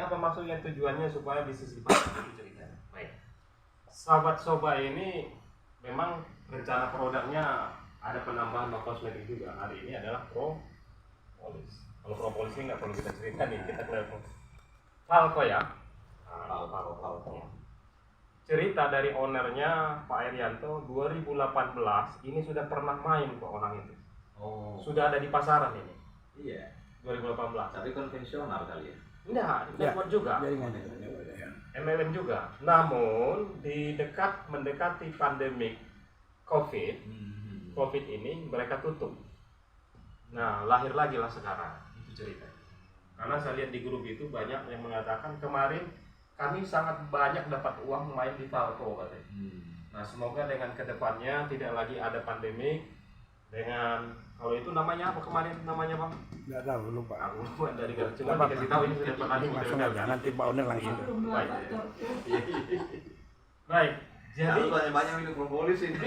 apa maksudnya, tujuannya supaya bisnis dipakai itu ceritanya. Baik. Sahabat Soba ini memang rencana produknya ada penambahan kosmetik juga. Hari ini adalah propolis. Kalau propolis ini nggak perlu kita cerita nih, kita kelihatan. Falco ya. Falco. Cerita dari ownernya Pak Erianto 2018 ini sudah pernah main kok orang itu. Oh. Sudah ada di pasaran ini. Iya. 2018. Tapi konvensional kali ya. Enggak, network juga. MLM juga. Namun di mendekati pandemik COVID ini mereka tutup. Nah, lahir lagi lah sekarang. Itu cerita. Karena saya lihat di grup itu banyak yang mengatakan kemarin kami sangat banyak dapat uang main di Falco katanya. Nah, semoga dengan kedepannya tidak lagi ada pandemik. Dengan kalau itu namanya apa kemarin namanya Bang? Nggak tahu, lupa. Aku lupa dari cuma dikasih tahu ini sudah pernah Langsung aja, nanti Pak Owner langsung. Baik. Jadi banyak minum propolis ini.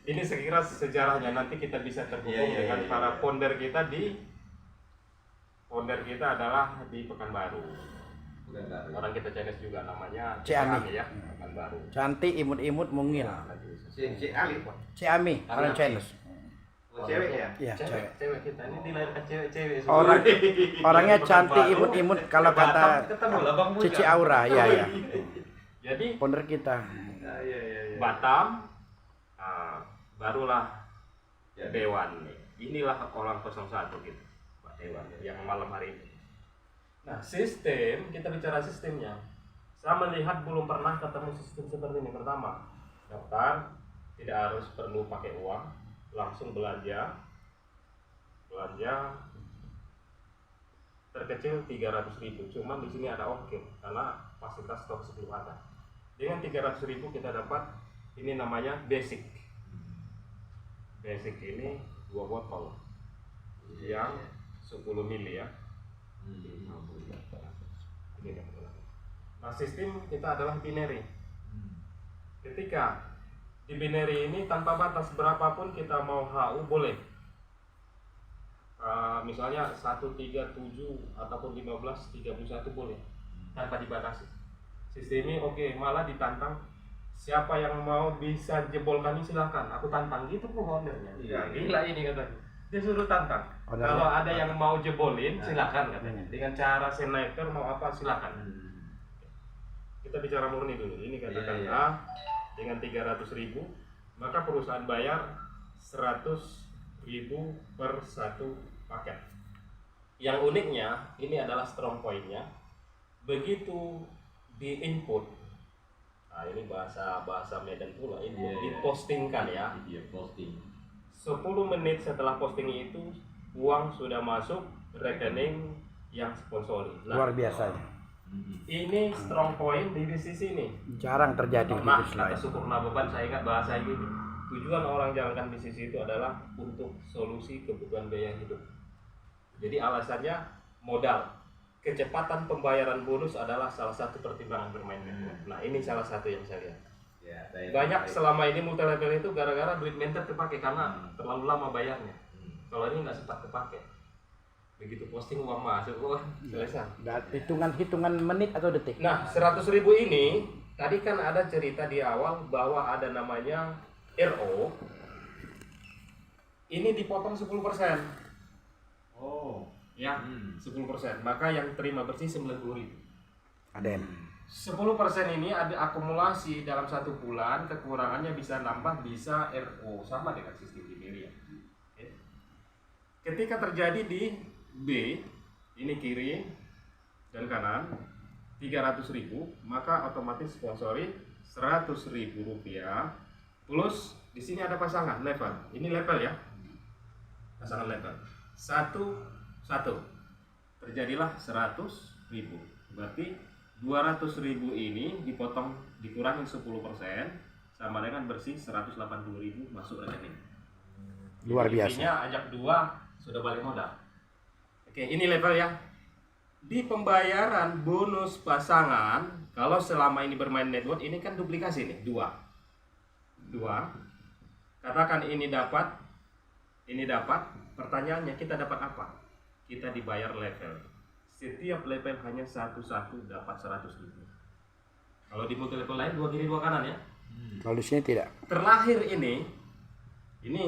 ini sekira sejarahnya, nanti kita bisa terhubung dengan para founder kita founder kita adalah di Pekanbaru. Orang kita Chinese juga namanya Ciami ya, Pekanbaru. Cantik, imut-imut, mungil. Si Ali. Ciami, orang Chinese. Cewek ya? Iya, cewek. Cewek kita ini dilahirkan cewek-cewek. Orangnya cantik, imut-imut, kalau kata ketemu lah Bang Cici Aura, ya. Jadi Founder kita. Batam, barulah Dewan. Inilah orang 01 gitu, Pak Dewan yang malam hari ini. Nah, sistem, kita bicara sistemnya. Saya melihat belum pernah ketemu sistem seperti ini. Pertama, daftar, tidak harus perlu pakai uang, langsung belanja terkecil 300.000. Cuman di sini ada ongkir karena fasilitas stok sebelum ada. Dengan 300.000 kita dapat ini namanya basic. Basic ini 2 botol yang 10 mili ya. Nah, sistem kita adalah binary. Ketika di binary ini tanpa batas berapapun kita mau HU boleh. Misalnya 137 ataupun 1531 boleh tanpa dibatasi. Sistem ini oke, malah ditantang siapa yang mau bisa jebolkan ini silakan, aku tantang gitu ownernya. Gila ini katanya. Dia suruh tantang. Kalau ada yang mau jebolin silakan katanya. Dengan cara sniper mau apa silakan. Kita bicara murni dulu. Ini katakan dengan 300.000 maka perusahaan bayar 100.000 per satu paket. Yang uniknya ini adalah strong point-nya. Begitu di input, nah ini bahasa Medan pula, input dipostingkan ya. Posting. 10 menit setelah posting itu uang sudah masuk rekening yang sponsori. Nah, Luar biasa. Ini strong point di bisnis ini. Jarang terjadi di Nah, bisnis kata lain. Syukurna Beban saya ingat bahasa ini. Tujuan orang jalankan bisnis itu adalah untuk solusi kebutuhan biaya hidup. Jadi alasannya modal. Kecepatan pembayaran bonus adalah salah satu pertimbangan bermain network. Nah, ini salah satu yang saya lihat. Banyak selama ini multi level itu gara-gara duit mentor terpakai karena terlalu lama bayarnya. Kalau ini nggak sempat terpakai. Begitu posting uang masuk, selesai. Dan hitungan menit atau detik. Nah, 100.000 ini tadi kan ada cerita di awal bahwa ada namanya RO. Ini dipotong 10%. Oh, ya, 10%. Maka yang terima bersih 90.000. Aden. 10% ini ada akumulasi dalam 1 bulan, kekurangannya bisa nambah, bisa RO, sama dengan sistem binary ya. Ketika terjadi di B, ini kiri dan kanan 300.000, maka otomatis sponsori 100.000 rupiah plus di sini ada pasangan level. Ini level ya, pasangan level 1 terjadilah 100.000. Berarti 200.000 ini dikurangin 10% sama dengan bersih 180.000 masuk rekening. Luar biasa. Intinya ajak 2 sudah balik modal. Oke, ini level ya. Di pembayaran bonus pasangan, kalau selama ini bermain network, ini kan duplikasi nih, 2. Katakan ini dapat, pertanyaannya kita dapat apa? Kita dibayar level setiap level hanya satu-satu dapat 100.000. Kalau di multi level lain 2 kiri 2 kanan ya. Kalau di sini tidak. Terlahir ini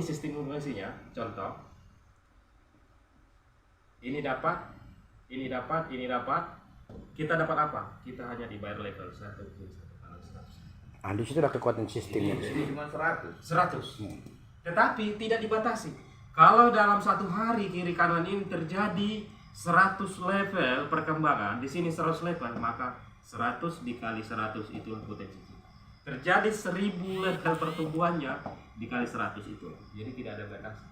sistem nummerasinya. Contoh, ini dapat, ini dapat, ini dapat. Kita dapat apa? Kita hanya dibayar level 1 kiri 1 kanan 100. Di situ udah kekuatan sistemnya. Jadi cuma 100. 100. Tetapi tidak dibatasi. Kalau dalam satu hari kiri kanan ini terjadi 100 level perkembangan, di sini 100 level, maka 100 dikali 100 itulah potensi. Terjadi 1000 level pertumbuhannya dikali 100 itu. Jadi tidak ada batasi.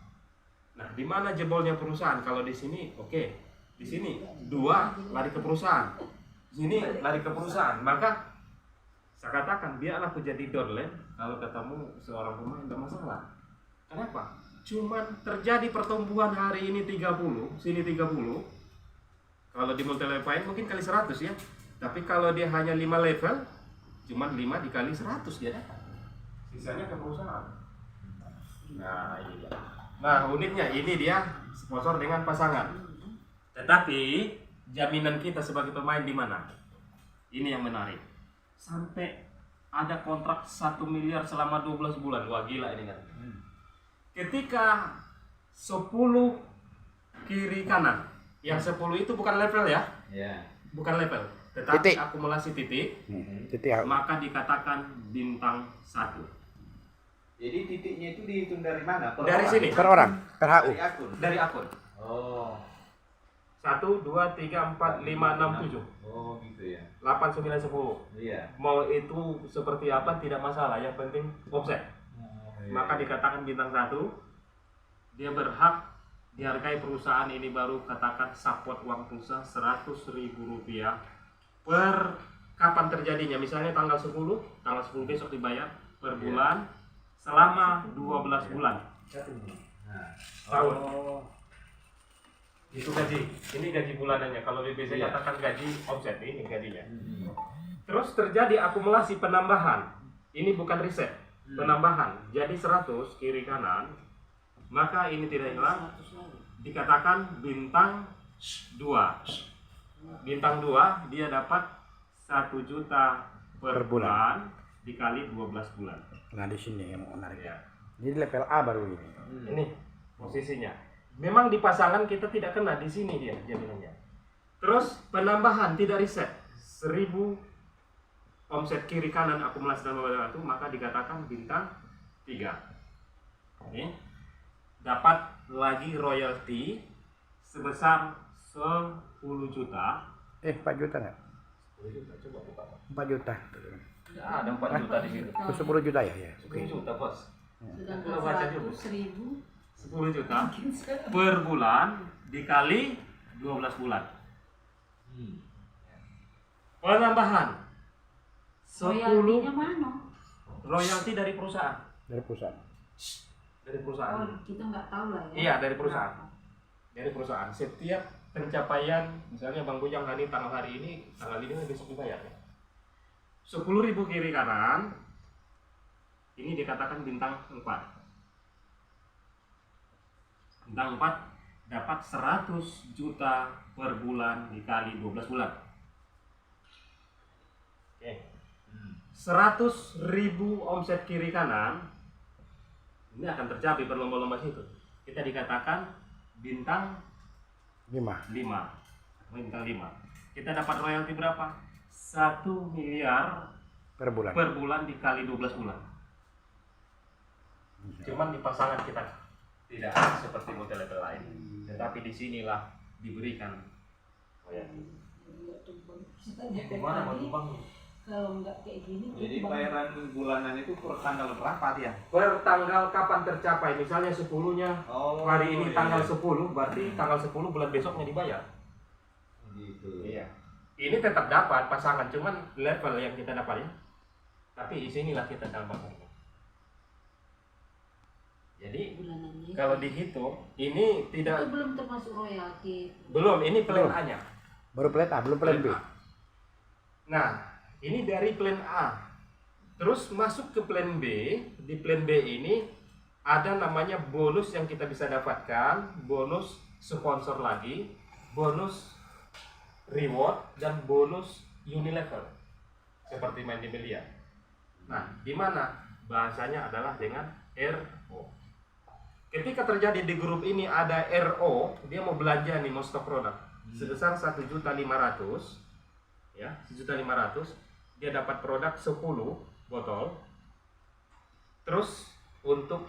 Nah, di mana jebolnya perusahaan? Kalau di sini oke. Di sini 2 lari ke perusahaan. Di sini lari ke perusahaan. Maka saya katakan biarlah aku jadi downline kalau ketemu seorang pemain tidak masalah. Kenapa? Cuman terjadi pertumbuhan hari ini 30, sini 30. Kalau di multi level lain mungkin kali 100 ya. Tapi kalau dia hanya 5 level, cuman 5 dikali 100 dia dapat. Sisanya ke perusahaan. Nah, ini dia. Nah, uniknya ini dia sponsor dengan pasangan. Tetapi jaminan kita sebagai pemain di mana? Ini yang menarik. Sampai ada kontrak 1 miliar selama 12 bulan. Wah, gila ini kan. Ketika 10 kiri kanan, yang 10 itu bukan level ya, bukan level, tetapi titik. akumulasi titik, Titik. maka dikatakan bintang 1. Jadi titiknya itu dihitung dari mana? Dari sini, Per orang, per HU. Dari akun. dari akun. Oh. 1, 2, 3, 4, 5, 6, 7, Oh gitu ya. 8, 9, 10. Iya. Mau itu seperti apa tidak masalah, yang penting offset. Maka dikatakan bintang 1. Dia berhak dihargai perusahaan ini baru katakan support uang pulsa 100.000 rupiah per kapan terjadinya, misalnya tanggal 10 besok dibayar per bulan selama 12 bulan tahun. Itu gaji, ini gaji bulanannya. Kalau BBC katakan gaji offset, ini gajinya. Terus terjadi akumulasi penambahan, ini bukan riset, penambahan jadi 100 kiri kanan, maka ini tidak hilang, dikatakan bintang 2. Bintang 2 dia dapat 1 juta per bulan dikali 12 bulan. Nah, di sini yang menarik. Ya. Jadi level A baru ini. Ini posisinya. Memang di pasangan kita tidak kena, di sini dia jaminannya. Terus penambahan tidak riset 1000 omset kiri kanan akumulasi dan itu, maka dikatakan bintang 3. Ini dapat lagi royalti sebesar 10 juta. 4 juta nggak? 10 juta, coba buka. 4 juta. Ya, ada 4 juta di situ. 10 juta ya? Ya. 10 juta, Bos. Sedangkan Baca dulu. 100.000 10 juta per bulan dikali 12 bulan. Penambahan 10 royaltinya mana? royalti dari perusahaan. Dari perusahaan. Dari perusahaan. Oh, kita nggak tahu lah ya. Iya, dari perusahaan. Dari perusahaan. Setiap pencapaian, misalnya Bang Bujang hari ini, tanggal ini besok dibayar ya. 10.000 kiri kanan, ini dikatakan bintang 4. Bintang 4 dapat 100 juta per bulan dikali 12 bulan. Oke. 100.000 omset kiri kanan, ini akan tercapai berlomba-lomba situ. Kita dikatakan bintang 5. 5. Bintang 5. Kita dapat royalti berapa? 1 miliar Per bulan. per bulan dikali 12 bulan. Cuman di pasangan kita tidak seperti multi level lain, tetapi di sinilah diberikan royalti. Gimana mau tumpang? Kalau nggak kayak gini, Jadi tumbang. bayaran bulanan itu per tanggal berapa dia? Per tanggal kapan tercapai? Misalnya 10-nya Oh, hari ini iya, tanggal iya. 10, berarti tanggal 10 bulan besoknya dibayar. Gitu. Iya. Ini tetap dapat pasangan, cuman level yang kita dapat ya. Tapi di sinilah kita tambahkan. Jadi Bulanannya. kalau dihitung ini Itu tidak belum termasuk royalti. belum, ini plan Belum. A-nya. Baru plan A, belum plan B. A. Nah, ini dari plan A. Terus masuk ke plan B. Di plan B ini ada namanya bonus yang kita bisa dapatkan, bonus sponsor lagi, bonus reward dan bonus unilevel seperti main di miliar. Nah, di mana bahasanya adalah dengan RO. Ketika terjadi di grup ini ada RO, dia mau belanja nih, mau stok produk sebesar 1.500.000, ya, 1.500.000, dia dapat produk 10 botol. Terus untuk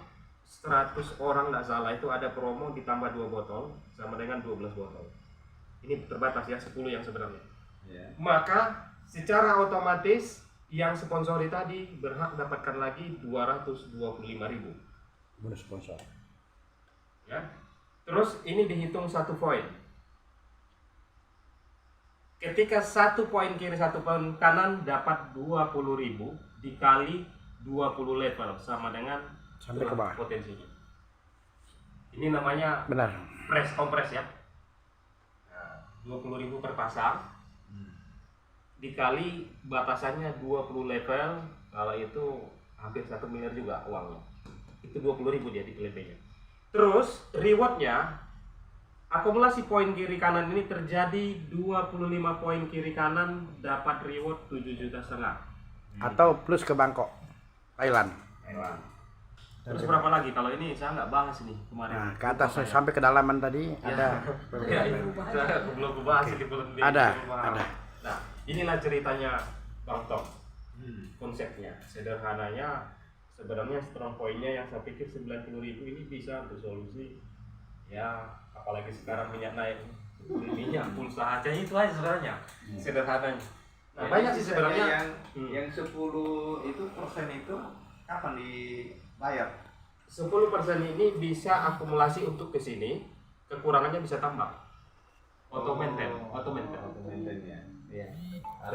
100 orang nggak salah itu ada promo ditambah 2 botol sama dengan 12 botol. Ini terbatas ya, 10 yang sebenarnya. Ya. Maka secara otomatis yang sponsori tadi berhak dapatkan lagi 225.000. Bonus sponsor. Ya. Terus ini dihitung 1 poin. Ketika 1 poin kiri 1 poin kanan dapat 20.000 dikali 20 level sama dengan Sampai ke bawah. potensinya. Ini namanya Benar. press kompres ya. Nah, 20.000 per pasang dikali batasannya 20 level, kalau itu hampir 1 miliar juga uangnya. Itu 20.000 dia di PLP-nya. Terus rewardnya, akumulasi poin kiri kanan ini terjadi 25 poin kiri kanan dapat reward 7,5 juta. Atau plus ke Bangkok, Thailand. Terus berapa lagi? Kalau ini saya nggak bahas nih kemarin. Nah, ke atas sampai kedalaman tadi ada. Ya, itu saya belum bahas ini, belum Ada, belum ada. Nah, inilah ceritanya Bang Tom. Konsepnya sederhananya sebenarnya strong point-nya yang saya pikir 90.000 ini bisa untuk solusi ya, apalagi sekarang minyak naik, minyak pulsa aja itu aja sebenarnya sederhananya. Nah, Jadi banyak sih sebenarnya yang 10 itu persen itu kapan dibayar? 10% ini bisa akumulasi untuk ke sini, kekurangannya bisa tambah auto maintain.